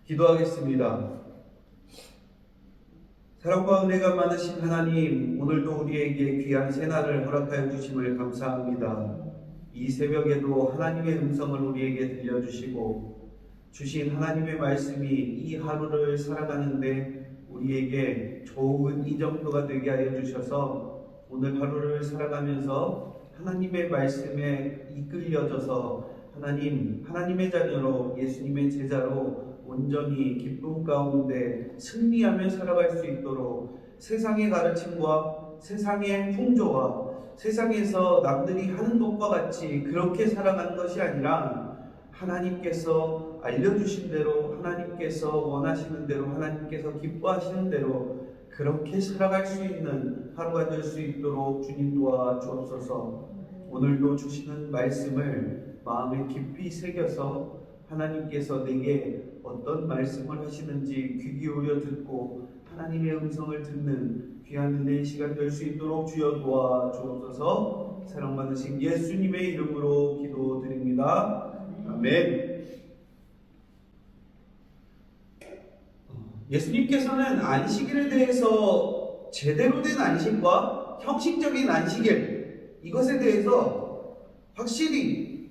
기도하겠습니다. 사랑과 은혜가 많으신 하나님, 오늘도 우리에게 귀한 새날을 허락하여 주심을 감사합니다. 이 새벽에도 하나님의 음성을 우리에게 들려주시고 주신 하나님의 말씀이 이 하루를 살아가는데 우리에게 좋은 이정표가 되게 하여 주셔서 오늘 하루를 살아가면서 하나님의 말씀에 이끌려져서 하나님의 자녀로 예수님의 제자로 온전히 기쁨 가운데 승리하며 살아갈 수 있도록 세상의 가르침과 세상의 풍조와 세상에서 남들이 하는 것과 같이 그렇게 살아가는 것이 아니라 하나님께서 알려주신 대로, 하나님께서 원하시는 대로, 하나님께서 기뻐하시는 대로 그렇게 살아갈 수 있는 하루가 될 수 있도록 주님 도와주옵소서. 오늘도 주시는 말씀을 마음에 깊이 새겨서 하나님께서 내게 어떤 말씀을 하시는지 귀 기울여 듣고 하나님의 음성을 듣는 귀한 은혜의 시간 될 수 있도록 주여 도와주옵소서. 사랑받으신 예수님의 이름으로 기도드립니다. 아멘. 예수님께서는 안식일에 대해서 제대로 된 안식과 형식적인 안식일, 이것에 대해서 확실히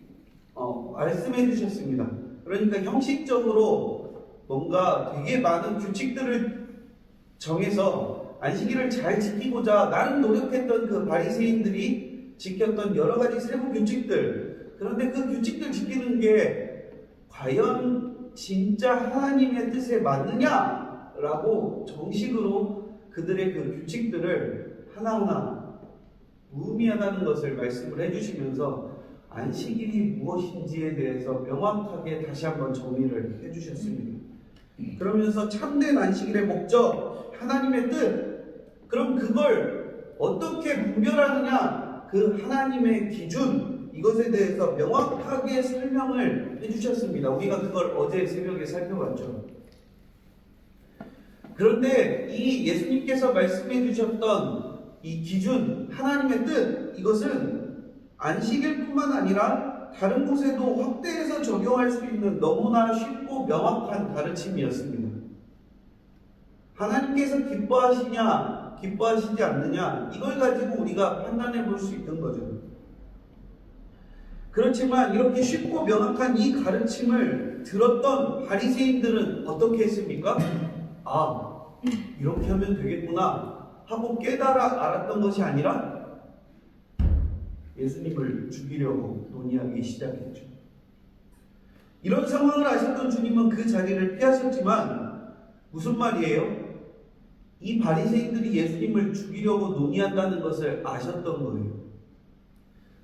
말씀해 주셨습니다. 그러니까 형식적으로 뭔가 되게 많은 규칙들을 정해서 안식일을 잘 지키고자 나름 노력했던 그 바리새인들이 지켰던 여러 가지 세부 규칙들, 그런데 그 규칙들 지키는 게 과연 진짜 하나님의 뜻에 맞느냐라고 정식으로 그들의 그 규칙들을 하나하나 무의미하다는 것을 말씀을 해주시면서 안식일이 무엇인지에 대해서 명확하게 다시 한번 정리를 해주셨습니다. 그러면서 참된 안식일의 목적, 하나님의 뜻, 그럼 그걸 어떻게 분별하느냐, 그 하나님의 기준, 이것에 대해서 명확하게 설명을 해주셨습니다. 우리가 그걸 어제 새벽에 살펴봤죠. 그런데 이 예수님께서 말씀해 주셨던 이 기준, 하나님의 뜻, 이것은 안식일뿐만 아니라 다른 곳에도 확대해서 적용할 수 있는 너무나 쉽고 명확한 가르침이었습니다. 하나님께서 기뻐하시냐, 기뻐하시지 않느냐, 이걸 가지고 우리가 판단해 볼 수 있는 거죠. 그렇지만 이렇게 쉽고 명확한 이 가르침을 들었던 바리새인들은 어떻게 했습니까? 이렇게 하면 되겠구나 하고 깨달아 알았던 것이 아니라 예수님을 죽이려고 논의하기 시작했죠. 이런 상황을 아셨던 주님은 그 자리를 피하셨지만 무슨 말이에요? 이 바리새인들이 예수님을 죽이려고 논의한다는 것을 아셨던 거예요.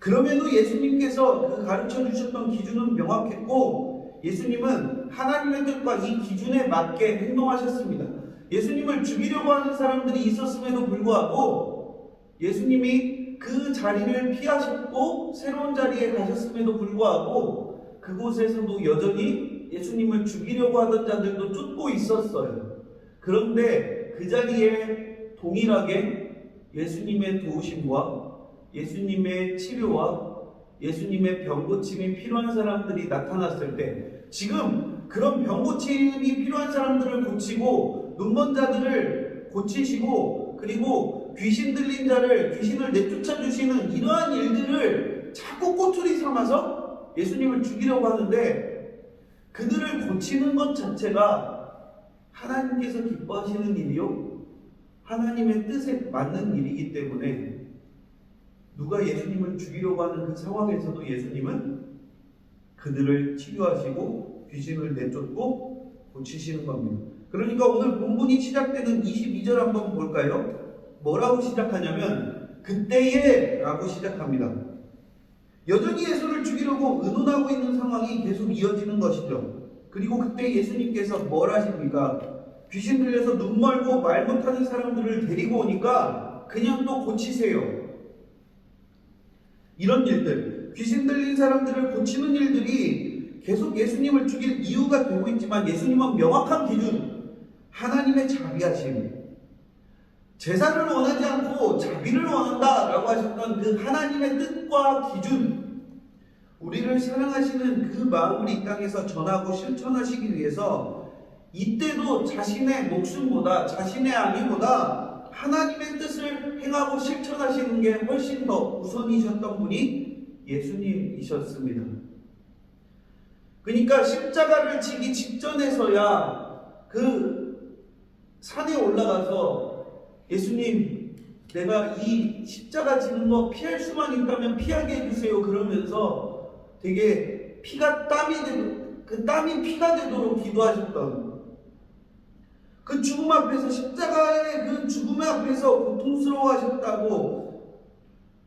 그럼에도 예수님께서 그 가르쳐 주셨던 기준은 명확했고 예수님은 하나님의 뜻과 이 기준에 맞게 행동하셨습니다. 예수님을 죽이려고 하는 사람들이 있었음에도 불구하고 예수님이 그 자리를 피하셨고 새로운 자리에 가셨음에도 불구하고 그곳에서도 여전히 예수님을 죽이려고 하던 자들도 쫓고 있었어요. 그런데 그 자리에 동일하게 예수님의 도우심과 예수님의 치료와 예수님의 병고침이 필요한 사람들이 나타났을 때 지금 그런 병고침이 필요한 사람들을 고치고 눈먼 자들을 고치시고 그리고 귀신 들린 자를 귀신을 내쫓아 주시는 이러한 일들을 자꾸 꼬투리 삼아서 예수님을 죽이려고 하는데 그들을 고치는 것 자체가 하나님께서 기뻐하시는 일이요 하나님의 뜻에 맞는 일이기 때문에 누가 예수님을 죽이려고 하는 그 상황에서도 예수님은 그들을 치료하시고 귀신을 내쫓고 고치시는 겁니다. 그러니까 오늘 본문이 시작되는 22절 한번 볼까요? 뭐라고 시작하냐면 그때에 라고 시작합니다. 여전히 예수를 죽이려고 의논하고 있는 상황이 계속 이어지는 것이죠. 그리고 그때 예수님께서 뭘 하십니까? 귀신 들려서 눈 멀고 말 못하는 사람들을 데리고 오니까 그냥 또 고치세요. 이런 일들, 귀신 들린 사람들을 고치는 일들이 계속 예수님을 죽일 이유가 되고 있지만 예수님은 명확한 기준, 하나님의 자비하심, 제사를 원하지 않고 자비를 원한다라고 하셨던 그 하나님의 뜻과 기준, 우리를 사랑하시는 그 마음을 이 땅에서 전하고 실천하시기 위해서 이때도 자신의 목숨보다 자신의 안위보다 하나님의 뜻을 행하고 실천하시는 게 훨씬 더 우선이셨던 분이 예수님이셨습니다. 그러니까 십자가를 지기 직전에서야 그 산에 올라가서 예수님, 내가 이 십자가 지는 거 피할 수만 있다면 피하게 해주세요 그러면서 되게 땀이 피가 되도록 기도하셨던, 그 죽음 앞에서, 십자가의 그 죽음 앞에서 고통스러워 하셨다고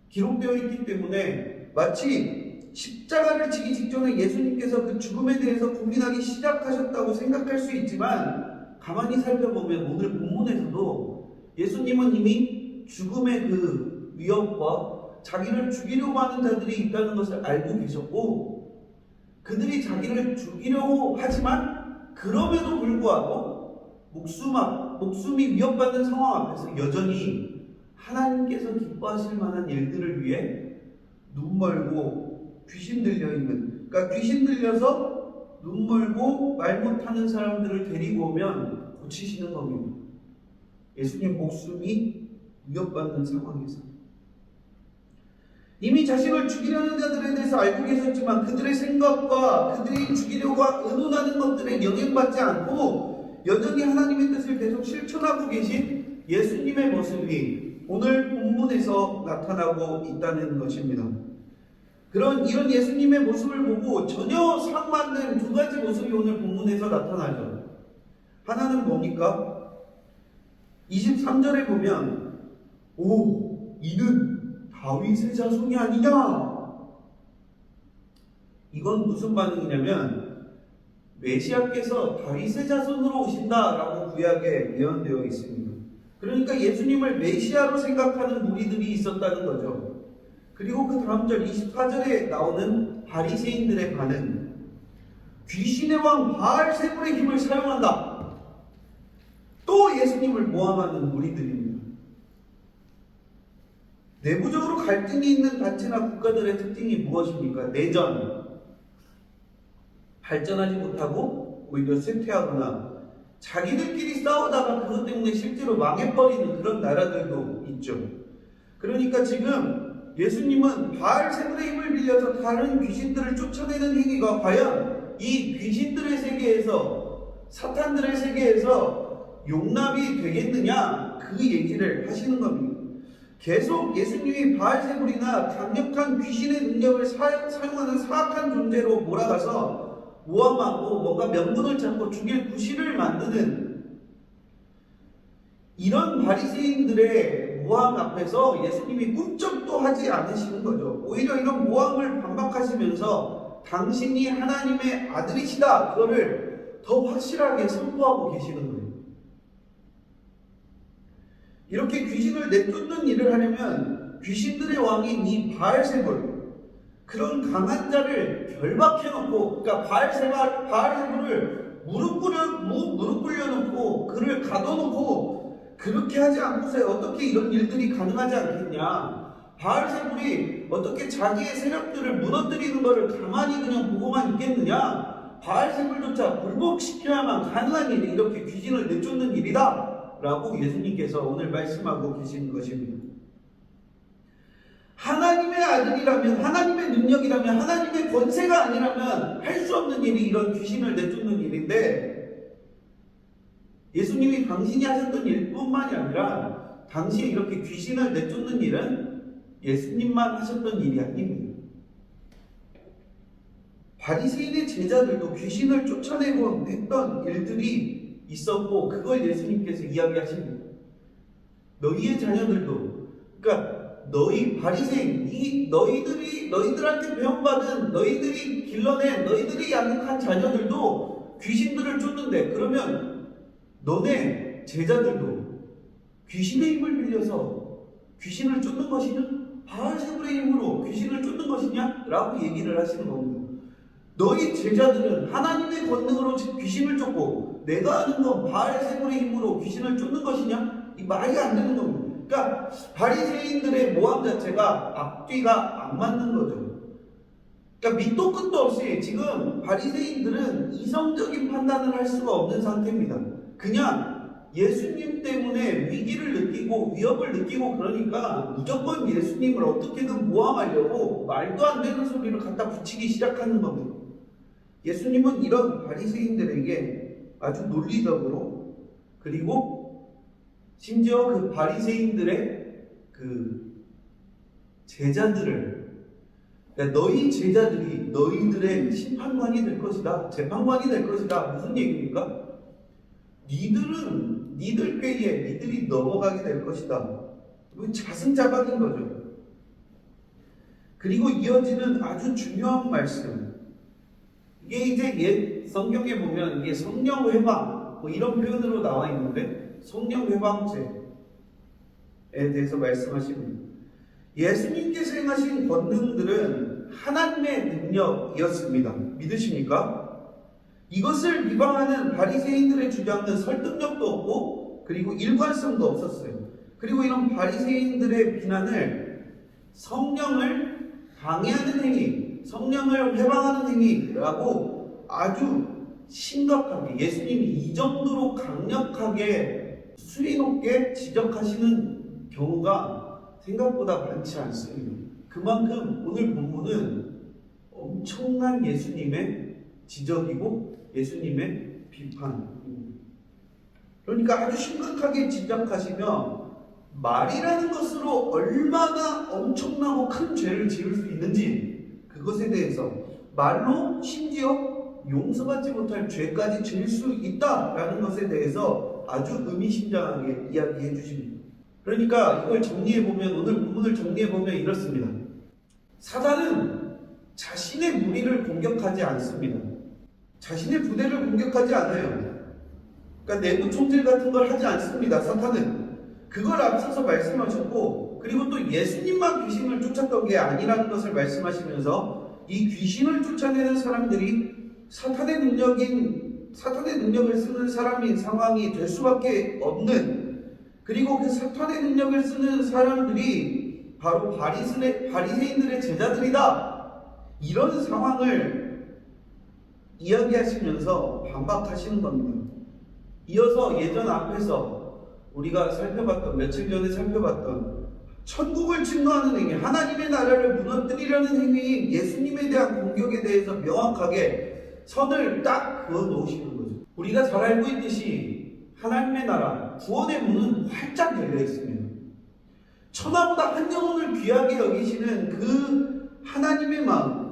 기록되어 있기 때문에 마치 십자가를 지기 직전에 예수님께서 그 죽음에 대해서 고민하기 시작하셨다고 생각할 수 있지만, 가만히 살펴보면 오늘 본문에서도 예수님은 이미 죽음의 그 위협과 자기를 죽이려고 하는 자들이 있다는 것을 알고 계셨고, 그들이 자기를 죽이려고 하지만 그럼에도 불구하고 목숨이 위협받는 상황 앞에서 여전히 하나님께서 기뻐하실 만한 일들을 위해 눈 멀고 귀신 들려 있는, 그러니까 귀신 들려서 눈 멀고 말 못하는 사람들을 데리고 오면 고치시는 겁니다. 예수님 목숨이 위협받는 상황에서 이미 자신을 죽이려는 자들에 대해서 알고 계셨지만 그들의 생각과 그들이 죽이려고 의논하는 것들에 영향받지 않고 여전히 하나님의 뜻을 계속 실천하고 계신 예수님의 모습이 오늘 본문에서 나타나고 있다는 것입니다. 이런 예수님의 모습을 보고 전혀 상반된 두 가지 모습이 오늘 본문에서 나타나죠. 하나는 뭡니까? 23절에 보면 이는 다윗의 자손이 아니냐? 이건 무슨 반응이냐면 메시아께서 다윗의 자손으로 오신다라고 구약에 예언되어 있습니다. 그러니까 예수님을 메시아로 생각하는 무리들이 있었다는 거죠. 그리고 그 다음 절 24절에 나오는 바리새인들의 반응, 귀신의 왕 바알세불의 힘을 사용한다. 또 예수님을 모함하는 무리들입니다. 내부적으로 갈등이 있는 단체나 국가들의 특징이 무엇입니까? 내전, 발전하지 못하고 오히려 쇠퇴하거나 자기들끼리 싸우다가 그것 때문에 실제로 망해버리는 그런 나라들도 있죠. 그러니까 지금 예수님은 바알세불의 힘을 빌려서 다른 귀신들을 쫓아내는 행위가 과연 이 귀신들의 세계에서, 사탄들의 세계에서 용납이 되겠느냐, 그 얘기를 하시는 겁니다. 계속 예수님이 바알세불이나 강력한 귀신의 능력을 사용하는 사악한 존재로 몰아가서 모함하고 뭔가 명분을 찾고 죽일 구실을 만드는 이런 바리새인들의 모함 앞에서 예수님이 꿈쩍도 하지 않으시는 거죠. 오히려 이런 모함을 반박하시면서 당신이 하나님의 아들이시다, 그거를 더 확실하게 선포하고 계시는 거예요. 이렇게 귀신을 내쫓는 일을 하려면 귀신들의 왕인 이 바알세불, 그런 강한 자를 결박해놓고, 그러니까 바알세불을 무릎 꿇려놓고 그를 가둬놓고, 그렇게 하지 않고서 어떻게 이런 일들이 가능하지 않겠냐. 바알세불이 어떻게 자기의 세력들을 무너뜨리는 것을 가만히 그냥 보고만 있겠느냐. 바알세불조차 굴복시켜야만 가능한 일이 이렇게 귀신을 내쫓는 일이다 라고 예수님께서 오늘 말씀하고 계시는 것입니다. 하나님의 아들이라면, 하나님의 능력이라면, 하나님의 권세가 아니라면 할 수 없는 일이 이런 귀신을 내쫓는 일인데, 예수님이 당신이 하셨던 일뿐만이 아니라 당시에 이렇게 귀신을 내쫓는 일은 예수님만 하셨던 일이 아닙니다. 바리새인의 제자들도 귀신을 쫓아내고 했던 일들이 있었고, 그걸 예수님께서 이야기하십니다. 너희의 자녀들도, 그러니까 너희 바리새인, 너희들한테 배움받은, 너희들이 길러낸, 너희들이 양육한 자녀들도 귀신들을 쫓는데, 그러면 너네 제자들도 귀신의 힘을 빌려서 귀신을 쫓는 것이냐? 바알세불의 힘으로 귀신을 쫓는 것이냐? 라고 얘기를 하시는 겁니다. 너희 제자들은 하나님의 권능으로 귀신을 쫓고 내가 하는 건 바알세불의 힘으로 귀신을 쫓는 것이냐? 이 말이 안 되는 겁니다. 그러니까 바리새인들의 모함 자체가 앞뒤가 안 맞는 거죠. 그러니까 밑도 끝도 없이 지금 바리새인들은 이성적인 판단을 할 수가 없는 상태입니다. 그냥 예수님 때문에 위기를 느끼고 위협을 느끼고 그러니까 무조건 예수님을 어떻게든 모함하려고 말도 안 되는 소리를 갖다 붙이기 시작하는 겁니다. 예수님은 이런 바리새인들에게 아주 논리적으로 그리고 심지어 그 바리새인들의 그 제자들을 그러니까 너희 제자들이 너희들의 심판관이 될 것이다. 재판관이 될 것이다. 무슨 얘기입니까? 니들은 니들 꾀에 니들이 넘어가게 될 것이다. 자승자박인 거죠. 그리고 이어지는 아주 중요한 말씀. 이게 이제 옛 성경에 보면 이게 성령 회방 뭐 이런 표현으로 나와 있는데 성령 회방제에 대해서 말씀하십니다. 예수님께서 행하신 권능들은 하나님의 능력이었습니다. 믿으십니까? 이것을 비방하는 바리새인들의 주장은 설득력도 없고 그리고 일관성도 없었어요. 그리고 이런 바리새인들의 비난을 성령을 방해하는 행위, 성령을 회방하는 행위라고 아주 심각하게 예수님이 이 정도로 강력하게 수위 높게 지적하시는 경우가 생각보다 많지 않습니다. 그만큼 오늘 본문은 엄청난 예수님의 지적이고 예수님의 비판입니다. 그러니까 아주 심각하게 지적하시며 말이라는 것으로 얼마나 엄청나고 큰 죄를 지을 수 있는지 그것에 대해서 말로 심지어 용서받지 못할 죄까지 지을 수 있다라는 것에 대해서 아주 의미심장하게 이야기해 주십니다. 그러니까 이걸 정리해보면 오늘 본문을 정리해보면 이렇습니다. 사단은 자신의 무리를 공격하지 않습니다. 자신의 부대를 공격하지 않아요. 그러니까 내부 총질 같은 걸 하지 않습니다. 사탄은 그걸 앞서서 말씀하셨고 그리고 또 예수님만 귀신을 쫓았던 게 아니라는 것을 말씀하시면서 이 귀신을 쫓아내는 사람들이 사탄의 능력을 쓰는 사람인 상황이 될 수밖에 없는 그리고 그 사탄의 능력을 쓰는 사람들이 바로 바리새인들의 제자들이다. 이런 상황을 이야기하시면서 반박하시는 겁니다. 이어서 예전 앞에서 우리가 며칠 전에 살펴봤던 천국을 증거하는 행위, 하나님의 나라를 무너뜨리려는 행위인 예수님에 대한 공격에 대해서 명확하게 선을 딱 그어 놓으시는 거죠. 우리가 잘 알고 있듯이 하나님의 나라, 구원의 문은 활짝 열려 있습니다. 천하보다 한 영혼을 귀하게 여기시는 그 하나님의 마음.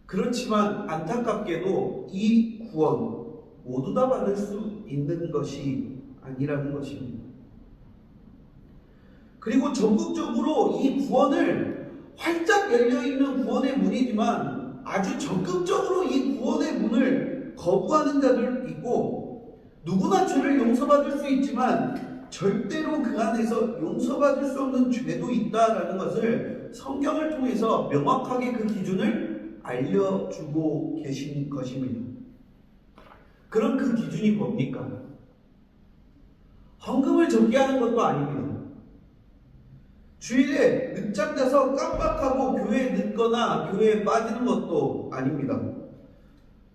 그렇지만 안타깝게도 이 구원 모두 다 받을 수 있는 것이 아니라는 것입니다. 그리고 전국적으로 이 구원을 활짝 열려있는 구원의 문이지만 아주 적극적으로 이 구원의 문을 거부하는 자들 있고 누구나 죄를 용서받을 수 있지만 절대로 그 안에서 용서받을 수 없는 죄도 있다라는 것을 성경을 통해서 명확하게 그 기준을 알려주고 계신 것입니다. 그럼 그 기준이 뭡니까? 헌금을 적게 하는 것도 아닙니다. 주일에 늦잠 자서 깜빡하고 교회에 늦거나 교회에 빠지는 것도 아닙니다.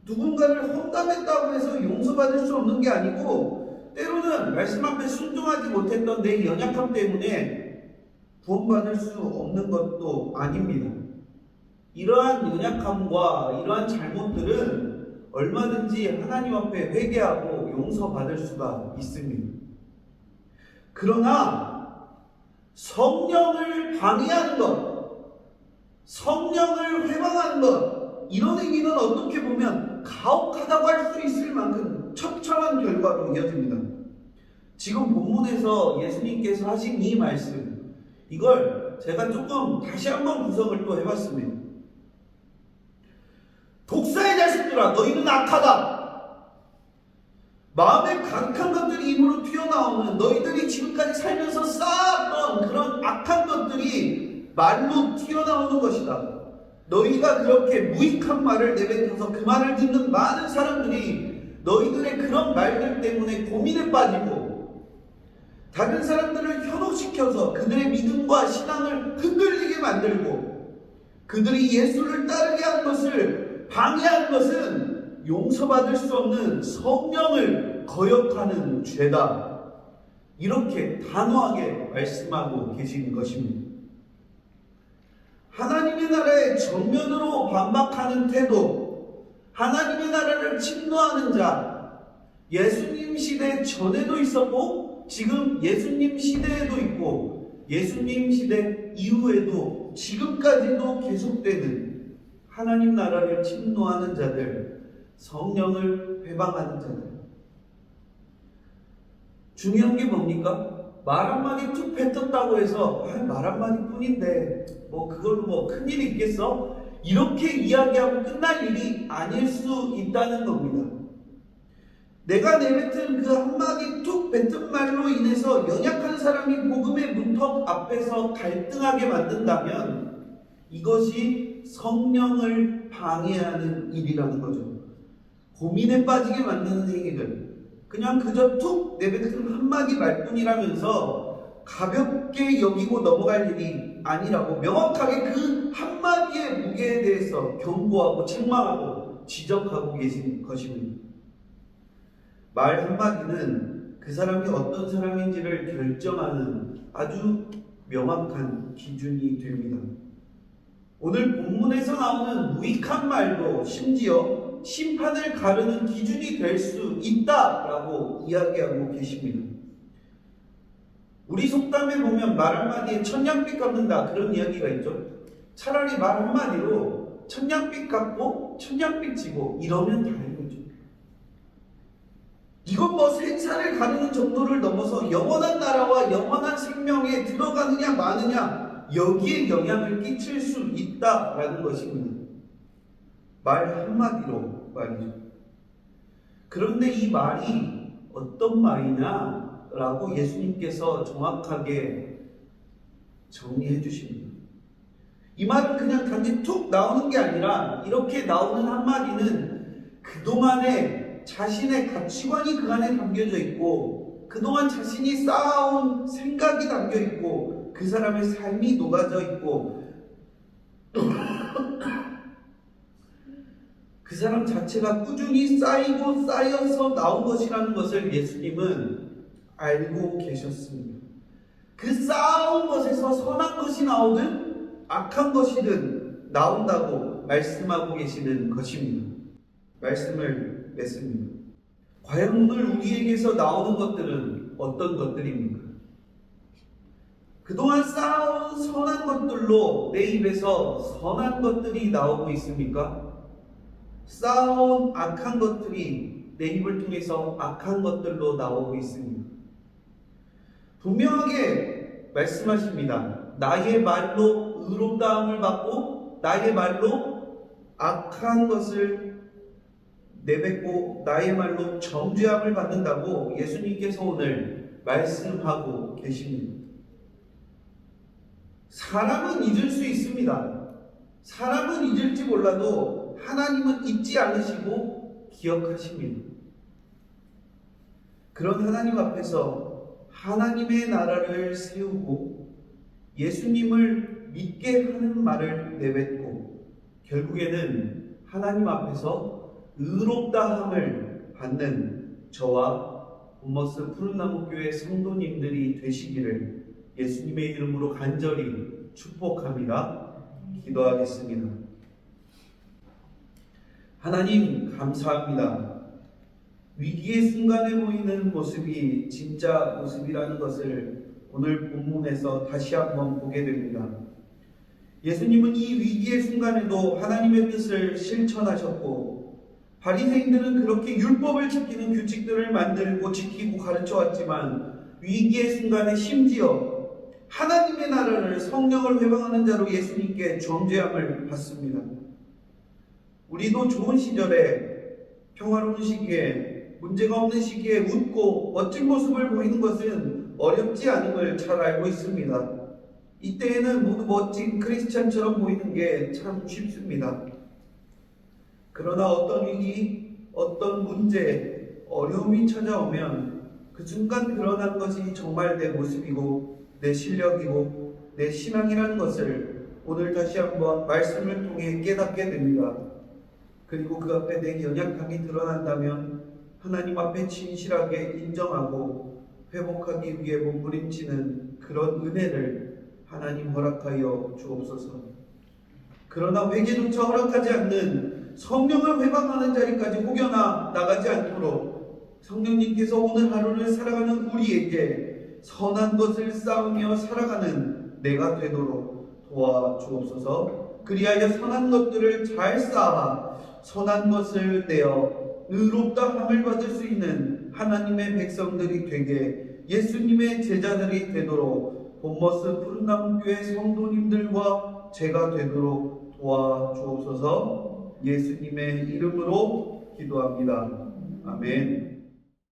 누군가를 험담했다고 해서 용서받을 수 없는 게 아니고 때로는 말씀 앞에 순종하지 못했던 내 연약함 때문에 구원받을 수 없는 것도 아닙니다. 이러한 연약함과 이러한 잘못들은 얼마든지 하나님 앞에 회개하고 용서받을 수가 있습니다. 그러나 성령을 방해하는 것, 성령을 회방하는 것, 이런 행위는 어떻게 보면 가혹하다고 할 수 있을 만큼 처참한 결과로 이어집니다. 지금 본문에서 예수님께서 하신 이 말씀, 이걸 제가 조금 다시 한번 구성을 또 해봤습니다. 독사의 자식들아, 너희는 악하다. 마음에 가득한 것들이 입으로 튀어나오는 너희들이 지금까지 살면서 쌓았던 그런 악한 것들이 말로 튀어나오는 것이다. 너희가 그렇게 무익한 말을 내뱉어서 그 말을 듣는 많은 사람들이 너희들의 그런 말들 때문에 고민에 빠지고 다른 사람들을 현혹시켜서 그들의 믿음과 신앙을 흔들리게 만들고 그들이 예수를 따르게 한 것을 방해한 것은 용서받을 수 없는 성령을 거역하는 죄다. 이렇게 단호하게 말씀하고 계신 것입니다. 하나님의 나라에 정면으로 반박하는 태도, 하나님의 나라를 침노하는 자, 예수님 시대 전에도 있었고 지금 예수님 시대에도 있고 예수님 시대 이후에도 지금까지도 계속되는 하나님 나라를 침노하는 자들, 성령을 회방하는 자들. 중요한 게 뭡니까? 말 한마디 툭 뱉었다고 해서 말 한마디 뿐인데 그걸로 큰일이 있겠어? 이렇게 이야기하고 끝날 일이 아닐 수 있다는 겁니다. 내가 내뱉은 그 한마디 툭 뱉은 말로 인해서 연약한 사람이 복음의 문턱 앞에서 갈등하게 만든다면 이것이 성령을 방해하는 일이라는 거죠. 고민에 빠지게 만드는 행위들, 그냥 그저 툭 내뱉은 한마디 말뿐이라면서 가볍게 여기고 넘어갈 일이 아니라고 명확하게 그 한마디의 무게에 대해서 경고하고 책망하고 지적하고 계신 것입니다. 말 한마디는 그 사람이 어떤 사람인지를 결정하는 아주 명확한 기준이 됩니다. 오늘 본문에서 나오는 무익한 말도 심지어 심판을 가르는 기준이 될 수 있다라고 이야기하고 계십니다. 우리 속담에 보면 말 한마디에 천냥빚 갚는다 그런 이야기가 있죠. 차라리 말 한마디로 천냥빚 갚고 천냥빚 지고 이러면 다행이죠. 이건 생사를 가르는 정도를 넘어서 영원한 나라와 영원한 생명에 들어가느냐 마느냐 여기에 영향을 끼칠 수 있다라는 것입니다. 말 한마디로 말이죠. 그런데 이 말이 어떤 말이냐라고 예수님께서 정확하게 정리해 주십니다. 이 말은 그냥 단지 툭 나오는 게 아니라 이렇게 나오는 한마디는 그동안에 자신의 가치관이 그 안에 담겨져 있고 그동안 자신이 쌓아온 생각이 담겨 있고 그 사람의 삶이 녹아져 있고 그 사람 자체가 꾸준히 쌓이고 쌓여서 나온 것이라는 것을 예수님은 알고 계셨습니다. 그 쌓아온 것에서 선한 것이 나오든 악한 것이든 나온다고 말씀하고 계시는 것입니다. 말씀을 맺습니다. 과연 오늘 우리에게서 나오는 것들은 어떤 것들입니까? 그동안 쌓아온 선한 것들로 내 입에서 선한 것들이 나오고 있습니까? 쌓아온 악한 것들이 내 입을 통해서 악한 것들로 나오고 있습니다. 분명하게 말씀하십니다. 나의 말로 의롭다함을 받고 나의 말로 악한 것을 내뱉고 나의 말로 정죄함을 받는다고 예수님께서 오늘 말씀하고 계십니다. 사람은 잊을 수 있습니다. 사람은 잊을지 몰라도 하나님은 잊지 않으시고 기억하십니다. 그런 하나님 앞에서 하나님의 나라를 세우고 예수님을 믿게 하는 말을 내뱉고 결국에는 하나님 앞에서 의롭다함을 받는 저와 본머스 푸른나무교회 성도님들이 되시기를 예수님의 이름으로 간절히 축복합니다. 기도하겠습니다. 하나님 감사합니다. 위기의 순간에 보이는 모습이 진짜 모습이라는 것을 오늘 본문에서 다시 한번 보게 됩니다. 예수님은 이 위기의 순간에도 하나님의 뜻을 실천하셨고 바리새인들은 그렇게 율법을 지키는 규칙들을 만들고 지키고 가르쳐 왔지만 위기의 순간에 심지어 하나님의 나라를 성령을 회방하는 자로 예수님께 정죄함을 받습니다. 우리도 좋은 시절에 평화로운 시기에 문제가 없는 시기에 웃고 멋진 모습을 보이는 것은 어렵지 않음을 잘 알고 있습니다. 이때에는 모두 멋진 크리스찬처럼 보이는 게 참 쉽습니다. 그러나 어떤 위기, 어떤 문제, 어려움이 찾아오면 그 순간 드러난 것이 정말 내 모습이고 내 실력이고 내 신앙이라는 것을 오늘 다시 한번 말씀을 통해 깨닫게 됩니다. 그리고 그 앞에 내 연약함이 드러난다면 하나님 앞에 진실하게 인정하고 회복하기 위해 몸부림치는 그런 은혜를 하나님 허락하여 주옵소서. 그러나 회개조차 허락하지 않는 성령을 회방하는 자리까지 혹여나 나가지 않도록 성령님께서 오늘 하루를 살아가는 우리에게 선한 것을 쌓으며 살아가는 내가 되도록 도와주옵소서. 그리하여 선한 것들을 잘 쌓아 선한 것을 내어 의롭다 함을 받을 수 있는 하나님의 백성들이 되게 예수님의 제자들이 되도록 본머스 푸른나무교회 성도님들과 제가 되도록 도와주옵소서. 예수님의 이름으로 기도합니다. 아멘.